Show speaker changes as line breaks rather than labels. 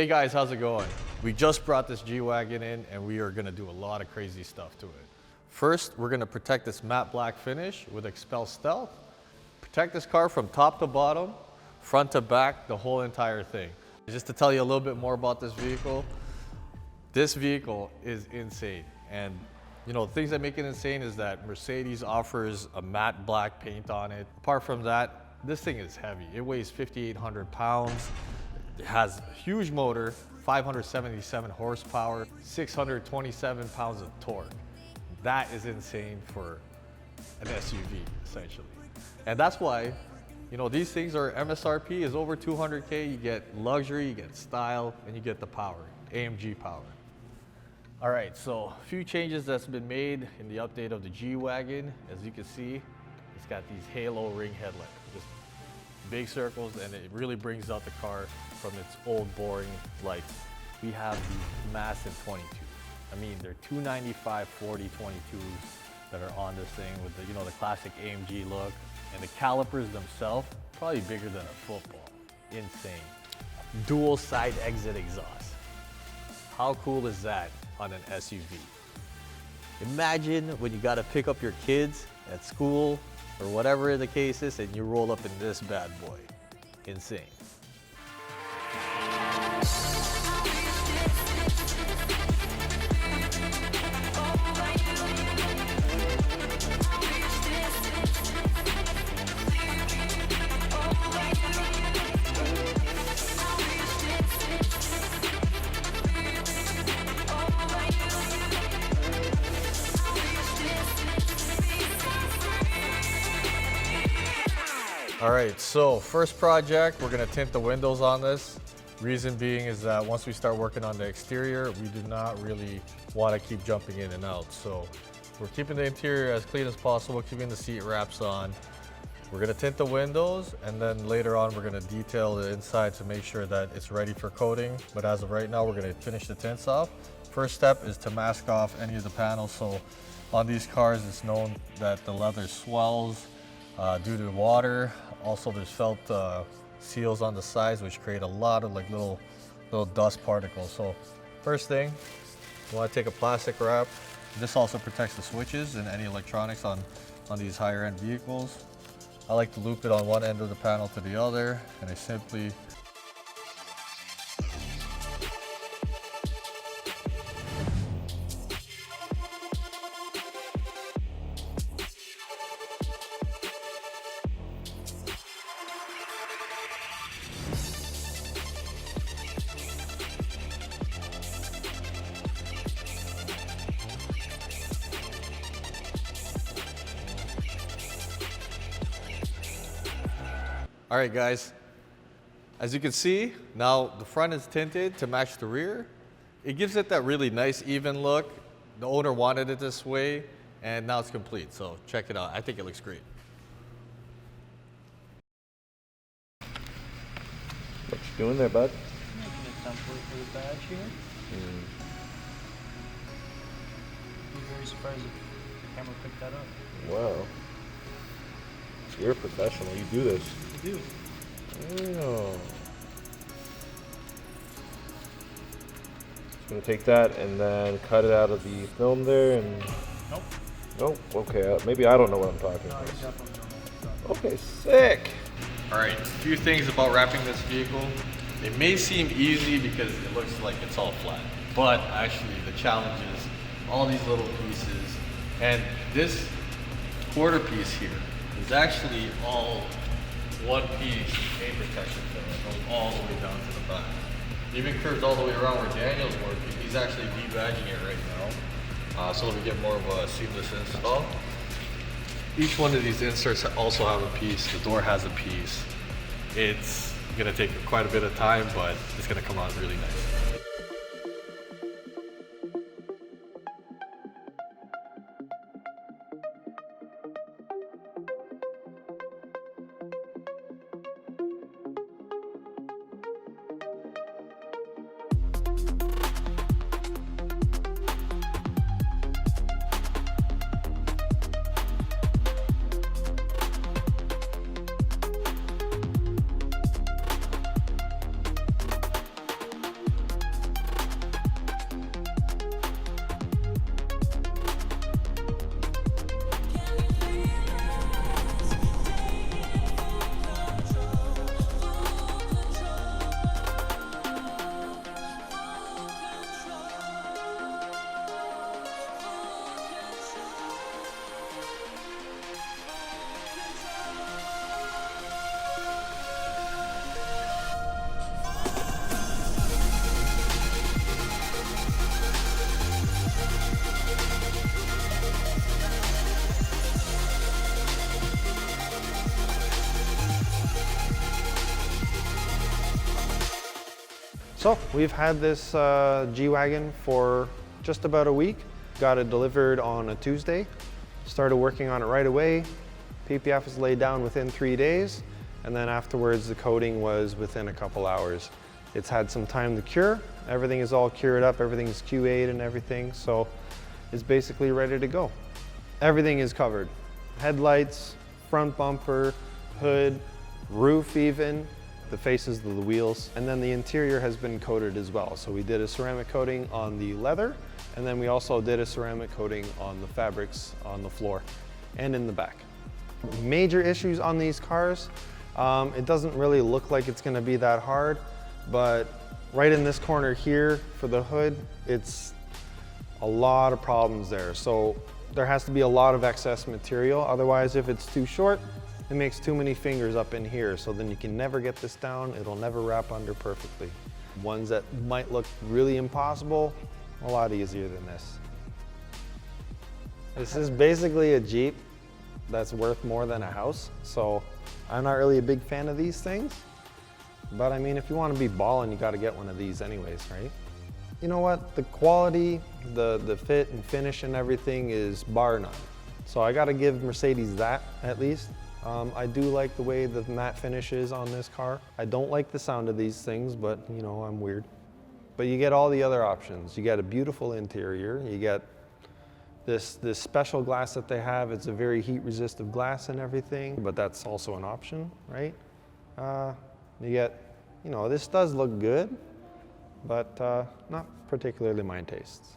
Hey guys, how's it going? We just brought this G-Wagon in and we are gonna do a lot of crazy stuff to it. First, we're gonna protect this matte black finish with Xpel Stealth. Protect this car from top to bottom, front to back, the whole entire thing. Just to tell you a little bit more about this vehicle is insane. And you know, things that make it insane is that Mercedes offers a matte black paint on it. Apart from that, this thing is heavy. It weighs 5,800 pounds. It has a huge motor, 577 horsepower, 627 pounds of torque. That is insane for an SUV, essentially. And that's why, you know, these things are MSRP is over 200K. You get luxury, you get style, and you get the power, AMG power. All right, so a few changes that's been made in the update of the G-Wagon. As you can see, it's got these halo ring headlights, just big circles, and it really brings out the car from its old boring lights. We have these massive 22s. I mean, they're 295 40 22s that are on this thing with the, you know, the classic AMG look, and the calipers themselves probably bigger than a football. Insane. Dual side exit exhaust. How cool is that on an SUV? Imagine when you got to pick up your kids at school or whatever the case is, and you roll up in this bad boy. Insane. All right, so first project, we're gonna tint the windows on this. Reason being is that once we start working on the exterior, we do not really wanna keep jumping in and out. So we're keeping the interior as clean as possible, keeping the seat wraps on. We're gonna tint the windows, and then later on, we're gonna detail the inside to make sure that it's ready for coating. But as of right now, we're gonna finish the tints off. First step is to mask off any of the panels. So on these cars, it's known that the leather swells due to water. Also, there's felt seals on the sides, which create a lot of like little dust particles. So first thing, you want to take a plastic wrap. This also protects the switches and any electronics on these higher end vehicles. I like to loop it on one end of the panel to the other, and I simply All right, guys, as you can see, now the front is tinted to match the rear. It gives it that really nice, even look. The owner wanted it this way, and now it's complete. So check it out. I think it looks great.
What you doing there, bud?
Making a template for the badge here. I'm very surprised if the camera picked that up.
Wow. So you're a professional. You do this.
I do.
Oh. Just gonna take that and then cut it out of the film there and.
Nope.
Nope. Okay. Maybe I don't know what I'm talking
No,
about.
you definitely don't know.
Okay. Sick.
All right, a few things about wrapping this vehicle. It may seem easy because it looks like it's all flat, but actually the challenge is all these little pieces, and this quarter piece here is actually all one piece paint protection film that goes all the way down to the back. Even curves all the way around where Daniel's working. He's actually debagging it right now, so that we get more of a seamless install. Each one of these inserts also have a piece. The door has a piece. It's gonna take quite a bit of time, but it's gonna come out really nice.
So we've had this G-Wagon for just about a week. Got it delivered on a Tuesday. Started working on it right away. PPF was laid down within 3 days, and then afterwards the coating was within a couple hours. It's had some time to cure. Everything is all cured up, everything is QA'd and everything, so it's basically ready to go. Everything is covered. Headlights, front bumper, hood, roof even, the faces of the wheels, and then the interior has been coated as well. So we did a ceramic coating on the leather, and then we also did a ceramic coating on the fabrics on the floor and in the back. Major issues on these cars, it doesn't really look like it's gonna be that hard, but right in this corner here for the hood, it's a lot of problems there. So there has to be a lot of excess material. Otherwise, if it's too short, it makes too many fingers up in here. So then you can never get this down. It'll never wrap under perfectly. Ones that might look really impossible, a lot easier than this. This is basically a Jeep that's worth more than a house. So I'm not really a big fan of these things. But I mean, if you want to be ballin', you got to get one of these anyways, right? You know what? The quality, the fit and finish and everything is bar none. So I got to give Mercedes that at least. I do like the way the matte finish is on this car. I don't like the sound of these things, but you know, I'm weird. But you get all the other options. You get a beautiful interior. You get this special glass that they have. It's a very heat resistive glass and everything, but that's also an option, right? You get, you know, this does look good, but not particularly my tastes.